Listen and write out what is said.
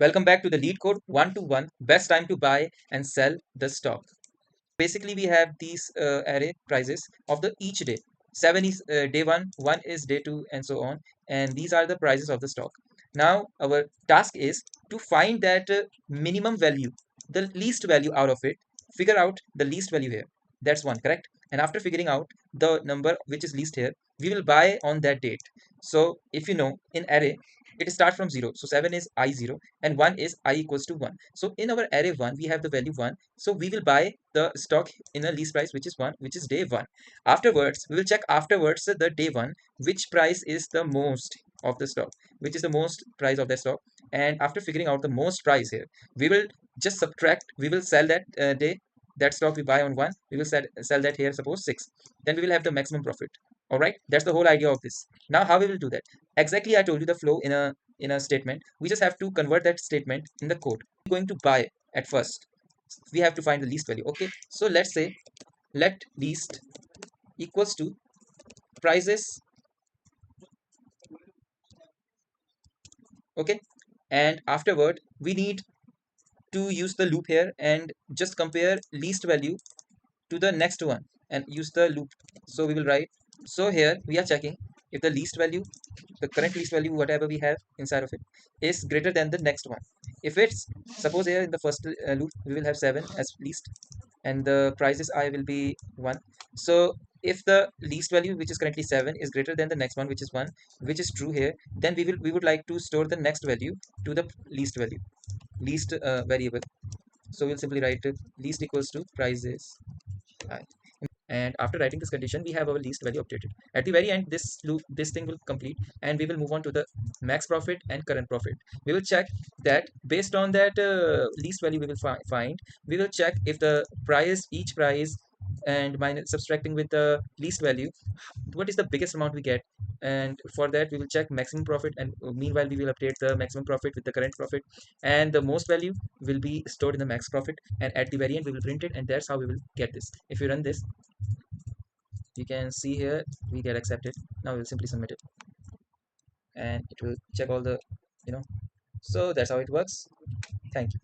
Welcome back to the LeetCode 1-to-1 best time to buy and sell the stock. Basically, we have these array prices of the each day. 7 is day 1, 1 is day 2, and so on. And these are the prices of the stock. Now, our task is to find that minimum value, the least value out of it, figure out the least value here. That's one, correct? And after figuring out the number which is least here, we will buy on that date. So, if you know, in array, it starts from 0. So, 7 is I0 and 1 is I equals to 1. So, in our array 1, we have the value 1. So, we will buy the stock in a least price which is 1, which is day 1. Afterwards, we will check afterwards the day 1 which price is the most of the stock, which is the most price of the stock. And after figuring out the most price here, we will just subtract, we will sell that day, that stock we buy on 1, we will sell that here, suppose 6. Then we will have the maximum profit. All right, that's the whole idea of this. Now how we will do that? Exactly, I told you the flow in a statement. We just have to convert that statement in the code. We're going to buy at first. We have to find the least value. Okay, so let's say let least equals to prices. Okay, and afterward we need to use the loop here and just compare least value to the next one and use the loop. So we will write, so here we are checking if the least value, the current least value whatever we have inside of it, is greater than the next one. If it's, suppose here in the first loop we will have 7 as least and the prices I will be 1. So if the least value which is currently 7 is greater than the next one which is 1, which is true here, then we would like to store the next value to the least value, least variable. So we'll simply write least equals to prices I. And after writing this condition, we have our least value updated. At the very end, this loop, this thing will complete, and we will move on to the max profit and current profit. We will check that based on that least value we will find, we will check if the price, each price, and minus subtracting with the least value, what is the biggest amount we get. And for that we will check maximum profit, and meanwhile we will update the maximum profit with the current profit, and the most value will be stored in the max profit, and at the very end we will print it, and that's how we will get this. If you run this, you can see here we get accepted. Now we'll simply submit it and it will check all the, you know. So that's how it works. Thank you.